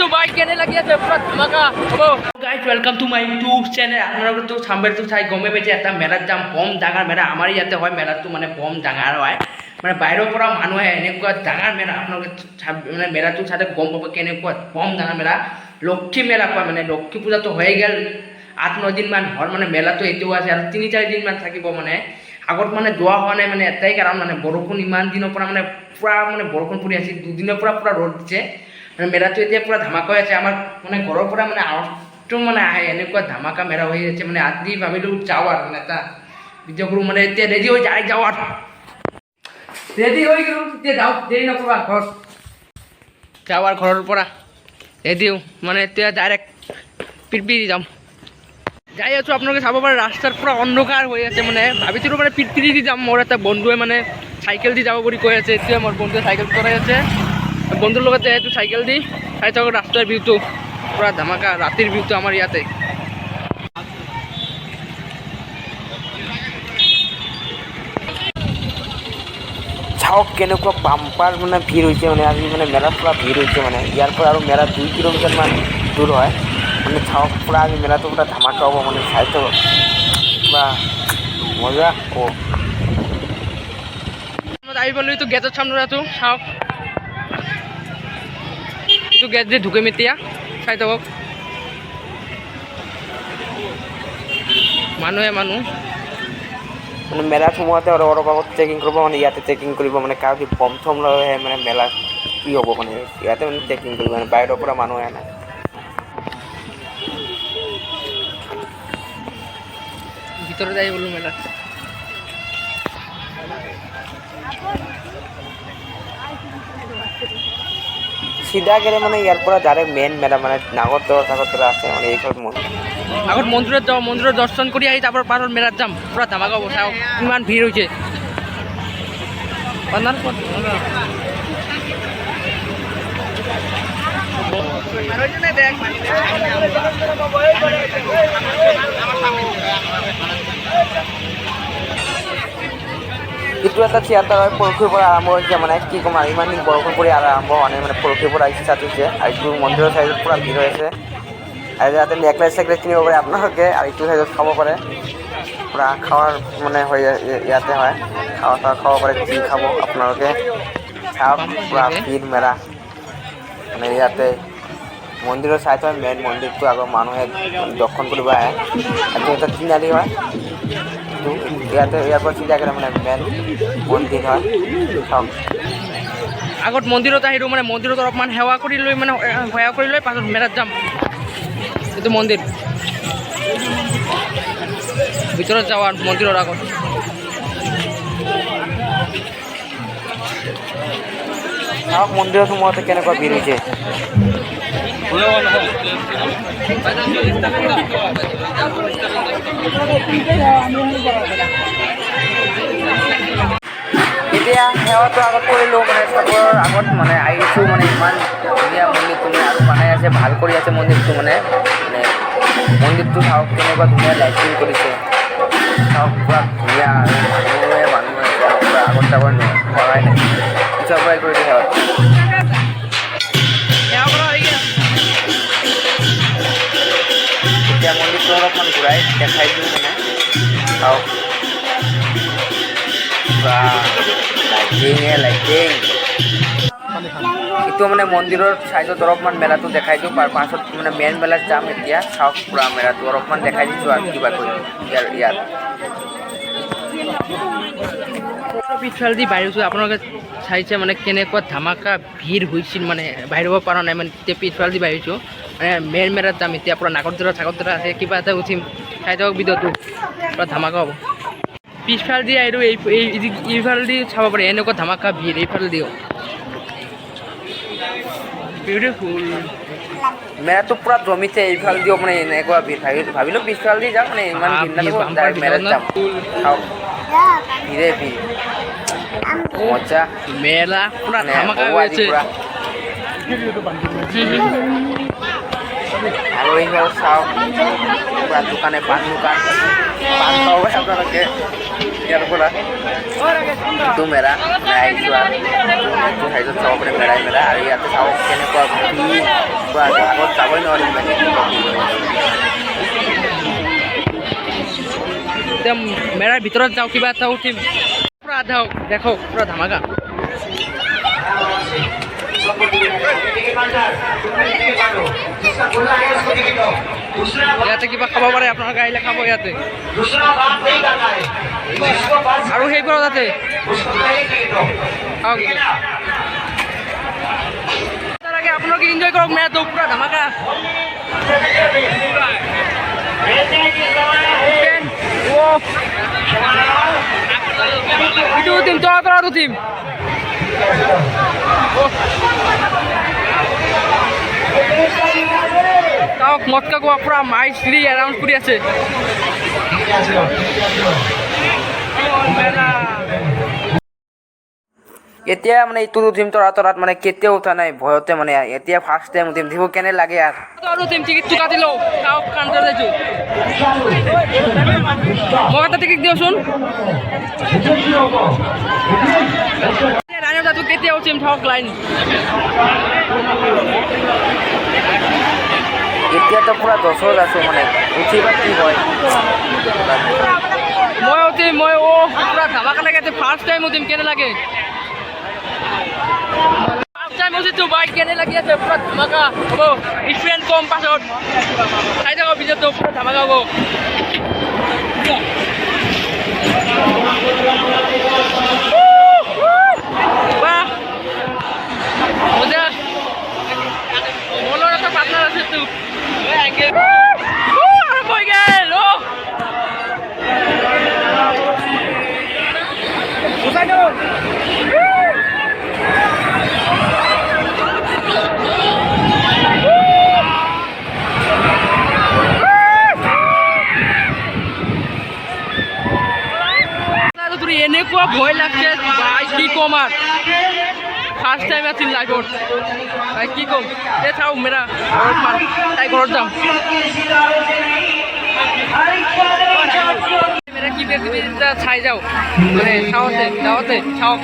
তো ভাই কেনে লাগি আছে পুরা ধামাকা হবো guys welcome to my YouTube channel আপনারা তো সামনের তো চাই গমে পেয়েছে একটা মেলার দাম কম ডাঙার মেলা আমার ইয়াতে হয় মেলা তো মানে কম ডাঙার হয় মানে বাইরের পৰা মানুহে এনেকুৱা ডাঙৰ মেলা আপোনালোকে মানে মেলাটোৰ চাইতে গম পাব কেনেকুৱা কম ডাঙৰ মেলা লক্ষী মেলা কয় মানে লক্ষী পূজাটো হৈ গ'ল 8-9 দিনমান হ'ল মানে মেলাটো এতিয়াও আছে আৰু 3-4 দিনমান থাকিব মানে আগত মানে যোৱা হোৱা নাই মানে এটাই কাৰণ মানে বৰষুণ ইমান দিনৰ পৰা মানে পুৰা মানে বৰষুণ পৰি আছে দুদিনৰ পৰা পুৰা ৰ'দ দিছে মানে মেলাটো এতিয়া পুৰা ধামাকা হৈ আছে আমাৰ মানে ঘৰৰ পৰা মানে আৱাজটো মানে আহে এনেকুৱা ধামাকা মেলা হৈ আছে মানে আজি ভাবিলোঁ যাওঁ আৰু মানে এটা ভিডিঅ' কৰোঁ মানে এতিয়া ৰেডি হৈ যায় যাওঁ আৰু ৰেডি হৈ গ'লোঁ এতিয়া যাওঁ দেৰি নকৰিবা ঘৰত যাওঁ আৰু ঘৰৰ পৰা ৰেডি মানে এতিয়া ডাইৰেক্ট পিৰপিৰি যাম যাই আছোঁ আপোনালোকে চাব পাৰে ৰাস্তাৰ পৰা অন্ধকাৰ হৈ আছে মানে ভাবিছিলোঁ মানে পিৰপিৰি দি যাম মোৰ এটা বন্ধুৱে মানে চাইকেল দি যাব বুলি কৈ আছে এতিয়া মোৰ বন্ধুৱে চাইকেল চলাই আছে বন্ধুৰ লগত যাই আছোঁ চাইকেল দি চাই থাকক ৰাস্তাৰ ভিউটো পুৰা ধামাকা ৰাতিৰ ভিউটো আমাৰ ইয়াতে চাওক কেনেকুৱা বাম্পাৰ মানে ভিৰ হৈছে মানে আজি মানে মেলাত পুৰা ভিৰ হৈছে মানে ইয়াৰ পৰা আৰু মেলা 2 কিলোমিটাৰমান দূৰ হয় মানে চাওক পুৰা আজি মেলাটো পুৰা ধামাকা হ'ব মানে চাই থাকক পুৰা মজা হ'ব আহি পালোঁ এইটো গেটৰ সামনে চাওক এইটো গেট যে ঢুকিম এতিয়া চাই থাকক মানুহে মানুহ মানে মেলাত সোমোৱাতে অলপ আগত চেকিং কৰিব মানে ইয়াতে চেকিং কৰিব মানে কাৰো কি বম থম লৈ আহে মানে মেলা কি হ'ব মানে ইয়াতে মানে চেকিং কৰিব মানে বাহিৰৰ পৰা মানুহ আহে না ভিতৰত যাই বোলো মেলাত চিধা গেলে মানে ইয়াৰ পৰা ডাইৰেক্ট মেইন মেলা মানে নাগৰদৰা আছে মানে এইখন আগত মন্দিৰত যাওঁ মন্দিৰত দৰ্শন কৰি আহি তাৰ পৰা মেলাত যাম পুৰা ধামাকা হ'ব চাওক ইমান ভিৰ হৈছে এইটো এটা থিয়েটাৰ হয় পৰহিৰ পৰা আৰম্ভ হৈছে মানে কি ক'ম আৰু ইমান দিন বৰষুণ পৰি আৰম্ভ হোৱা নাই মানে পৰহিৰ পৰা ষ্টাৰ্ট হৈছে আৰু এইটো মন্দিৰৰ চাইডত পুৰা ভিৰ হৈ আছে আৰু ইয়াতে নেকলেছ চেকলেছ কিনিব পাৰে আপোনালোকে আৰু এইটো চাইডত খাব পাৰে পুৰা খাৱাৰ মানে হৈ ইয়াতে হয় খাব পাৰে যি খাব আপোনালোকে চাওক পুৰা ভিৰ মেলা মানে ইয়াতে মন্দিৰৰ চাইড হয় মেইন মন্দিৰটো আগৰ মানুহে দৰ্শন কৰিব আহে আৰু এটা তিনিআলি হয় ইয়াতে ইয়াৰ পৰা চিধা গ'লে মানে মেইন মন্দিৰ হয় চাওক আগত মন্দিৰত আহিলোঁ মানে মন্দিৰত অলপমান সেৱা কৰি লৈ পাছত মেলাত যাম এইটো মন্দিৰ ভিতৰত যাওঁ আৰু মন্দিৰৰ আগত চাওক মন্দিৰত সোমাওঁতে কেনেকুৱা ভিৰ হৈছে এতিয়া সেৱাটো আগত কৰিলোঁ মানে চবৰ আগত মানে আহিছোঁ মানে ইমান ধুনীয়া মন্দিৰটো মানে আৰু বনাই আছে ভাল কৰি আছে মন্দিৰটো মানে মন্দিৰটো চাওক কেনেকুৱা ধুনীয়া লাইটিং কৰিছে চাওক পুৰা ধুনীয়া মানুহে পুৰা আগত যাব পৰাই নাই পিছৰ পৰাই কৰি দিয়ে এতিয়া মন্দিৰটো অলপমান ঘূৰাই দেখাই দিওঁ মানে চাওক লাইটিং এইটো মানে মন্দিৰৰ চাইডত অলপমান মেলাটো দেখাই দিওঁ পাছত মানে মেইন মেলাত যাম এতিয়া চাওক পুৰা মেলাটো অলপমান দেখাই দিছোঁ আৰু কিবা কৰি ইয়াত পিছফালেদি বাঢ়িছোঁ আপোনালোকে চাইছে মানে কেনেকুৱা ধামাকা ভিৰ হৈছিল মানে বাঢ়িব পৰা নাই মানে এতিয়া পিছফালেদি বাঢ়িছোঁ মানে মেইন মেলাত যাম এতিয়া পুৰা নাগৰদৰা আছে কিবা এটা উঠিম চাই থাকক ভিডিঅ'টো পুৰা ধামাকা হ'ব পিছফালেদি আহিলোঁ এইফালেদি চাব পাৰি এনেকুৱা ধামাকা ভিৰ এইফালেদিও বিউটিফুল মেলাটো পুৰা জমিছে এইফালেদিও মানে এনেকুৱা ভিৰ ভাবিলোঁ পিছফালেদি যাম মানে ইমান ভিৰ মেলাত যাম ভিৰে ভিৰ মজা মেলা পুৰা ধামাকা হৈছে আৰু এইফালে চাওক পুৰা দোকানে পাণ দোকান পান খাব আপোনালোকে ইয়াৰ পৰা এইটো মেৰা আহিছোঁ আৰু এইটো সাইজত চাব পাৰে মেৰাই মেৰা আৰু ইয়াতে চাওক কেনেকুৱা ভিৰ পুৰা আগত যাবই নোৱাৰিম মানে একদম মেৰাৰ ভিতৰত যাওঁ কিবা এটা উঠিম পুৰা আধাও দেখক পুৰা ধামাকা ইয়াতে কিবা খাব পাৰে আপোনালোকে আহিলে খাব ইয়াতে আৰু সেইবোৰ তাতে আপোনালোকে এনজয় কৰক মেৰাটো পুৰা ধামাকা itu tim tolak tim kau motka gua pura mai sendiri around kuri আছে এতিয়া মানে এইটো উঠিম তৰাত মানে কেতিয়াও উঠা নাই ভয়তে মানে এতিয়া ফাৰ্ষ্ট টাইম উঠিম দিব কেনে লাগে আৰু উঠিম টিকেটটো কাটি লওঁ চাওক কাউণ্টাৰ যাইছোঁ মই এটা টিকেট দিওঁচোন লাইনত যাতো কেতিয়া উঠিম থাকক লাইন এতিয়াতো পুৰা 10ত আছোঁ মানে উঠিবা কি হয় মই উঠিম মই পুৰা ধামাকা লাগে ফাৰ্ষ্ট টাইম উঠিম কেনে লাগে টাইম উঠিছোঁ বাইক কেনে লাগি আছে পুৰা ধামাকা হ'ব স্পেণ্ড কম পাছত চাই থাকক ভিডিঅ'টো পুৰা ধামাকা হ'ব বাহ মজা মলৰ এটা পাৰ্টনাৰ আছে তো হৈ গেল এনেকুৱা ভয় লাগছে ভাই কি কম আর ফার্স্ট টাইম আছিল লাইফত ভাই কি কম এ চাও মেরা তাই ঘৰত যাম মেৰা কি দেখবি চাই যাও মানে যাওঁতে চাওক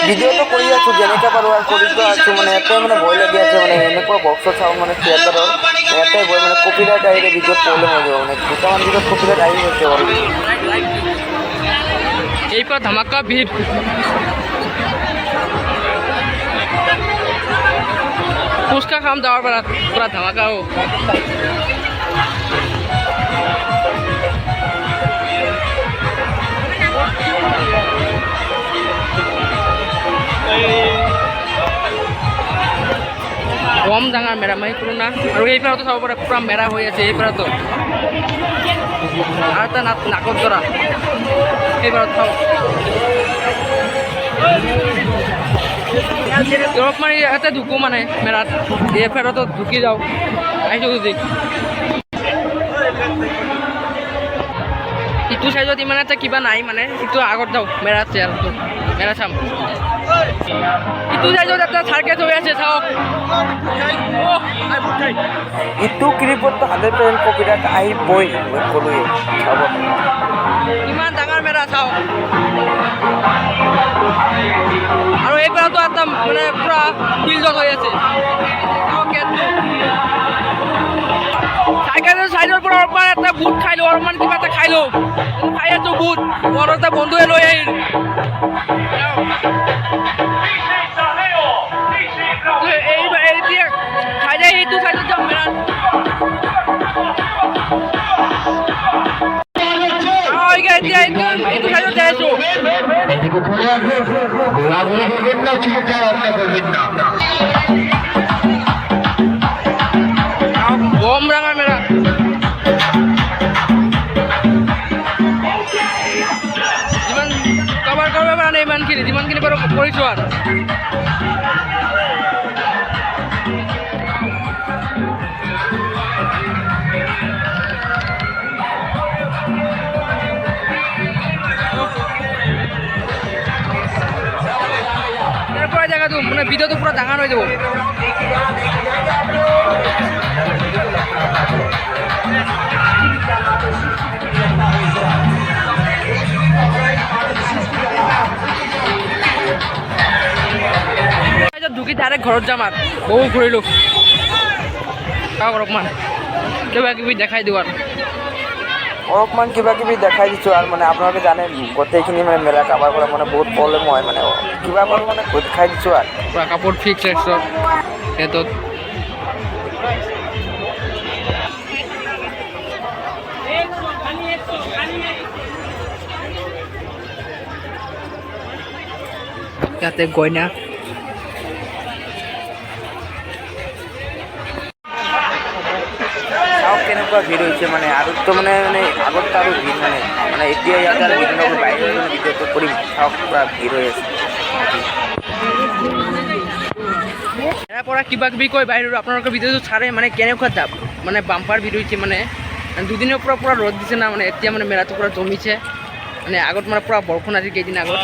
ভিডিঅ'টো কৰি আছোঁ যেনেকৈ পাৰোঁ আৰু কৰি আছোঁ মানে ইয়াতে মানে ভয় লাগি আছে মানে এনেকুৱা বক্সত চাওঁ মানে থিয়েটাৰৰ ইয়াতে ভয় মানে কপিৰাইট আহিলে ভিডিঅ'ত প্ৰব্লেম হৈ যাব মানে দুটামান ভিডিঅ'ত কপিৰাইট আহি গৈছে বাৰু এইপৰা ধামাকা ভিৰ ফুচকা খাম যাওয়াৰ বেলা পুৰা ধামাকা ও কম ডাঙৰ মেৰামাৰী কৰোঁ না আৰু এইফালেতো চাব পাৰে পুৰা মেৰা হৈ আছে এইফালেতো আৰু এটা নাকত ধৰা এইফালত চাওঁ অলপ মানে ইয়াতে ঢুকোঁ মানে মেৰাত এইফালেতো ঢুকি যাওঁ আহিছোঁ যদি ইটো চাইজত ইমান এটা কিবা নাই মানে ইটো আগত যাওঁ মেৰাত চেয়াৰটো মেৰা চাম ইটো চাইজত এটা চাৰ্কেট হৈ আছে চাওক ইটো ক্লিপততো 100% কপিৰাইট আহিবই মই ক'লোৱে চাব ইমান ডাঙৰ মেৰা চাওক আৰু এইফালেতো এটা মানে পুৰা ফিল্ডত হৈ আছে চাইকেলৰ চাইডৰ পৰা অলপমান এটা বুট খাই লওঁ অলপমান কিবা এটা খাই লওঁ খাই আছোঁ বুট মোৰ এটা বন্ধুৱে লৈ আহিল এতিয়া খাই যায় এইটো চাইডত যাম মেৰাত এতিয়া এইটো চাইডত যাই আছোঁ বম ডাঙৰ মেৰা যিমান কভাৰ কৰিব পৰা নাই ইমানখিনি যিমানখিনি বাৰু কৰিছোঁ আৰু পুৰা জেগাটো মানে ভিডিঅ'টো পুৰা ডাঙৰ হৈ যাব ডাইৰেক্ট ঘৰত যাম আৰু বহু ঘূৰিলোঁ চাওক অলপমান কিবা কিবি দেখাই দিওঁ আৰু অলপমান কিবা কিবি দেখাই দিছোঁ আৰু মানে আপোনালোকে জানে গোটেইখিনি মানে মেলা কাভাৰ কৰা মানে বহুত প্ৰব্লেম হয় মানে কিবা পাৰোঁ মানে দেখাই দিছোঁ আৰু পূৰা কাপোৰ ফিক্স ৰেটত ৰেটত ইয়াতে গইনা চাওক কেনেকুৱা ভিৰ হৈছে মানে আৰু তো মানে আগততো আৰু ভিৰ মানে এতিয়া ইয়াতে আৰু ভিৰ নকৰোঁ বাহিৰৰ ভিডিঅ'টো কৰিম চাওক পূৰা ভিৰ হৈ আছে ইয়াৰ পৰা কিবা কিবি কৈ বাহিৰৰ আপোনালোকৰ ভিডিঅ'টো চাৰে মানে কেনেকুৱা দাম মানে বাম্পাৰ ভিৰ হৈছে মানে দুদিনৰ পৰা পূৰা ৰ'দ দিছে না মানে এতিয়া মানে মেলাটো পূৰা জমিছে মানে আগত মানে পূৰা বৰষুণ আজি কেইদিন আগত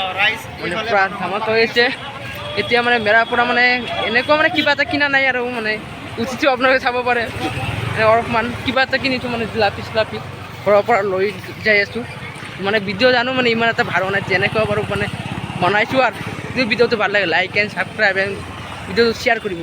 মানে পূৰা ধামাক হৈ আছে এতিয়া মানে মেলাৰ পৰা মানে এনেকুৱা মানে কিবা এটা কিনা নাই আৰু মানে উঠিছোঁ আপোনালোকে চাব পাৰে অলপমান কিবা এটা কিনিছোঁ মানে জিলাপি চিলাপি ঘৰৰ পৰা লৈ যাই আছোঁ মানে ভিডিঅ' জানো মানে ইমান এটা ভাল নাই যেনেকুৱা বাৰু মানে বনাইছোঁ আৰু যদি ভিডিঅ'টো ভাল লাগে লাইক এণ্ড ছাবস্ক্ৰাইব এণ্ড ভিডিঅ'টো শ্বেয়াৰ কৰিব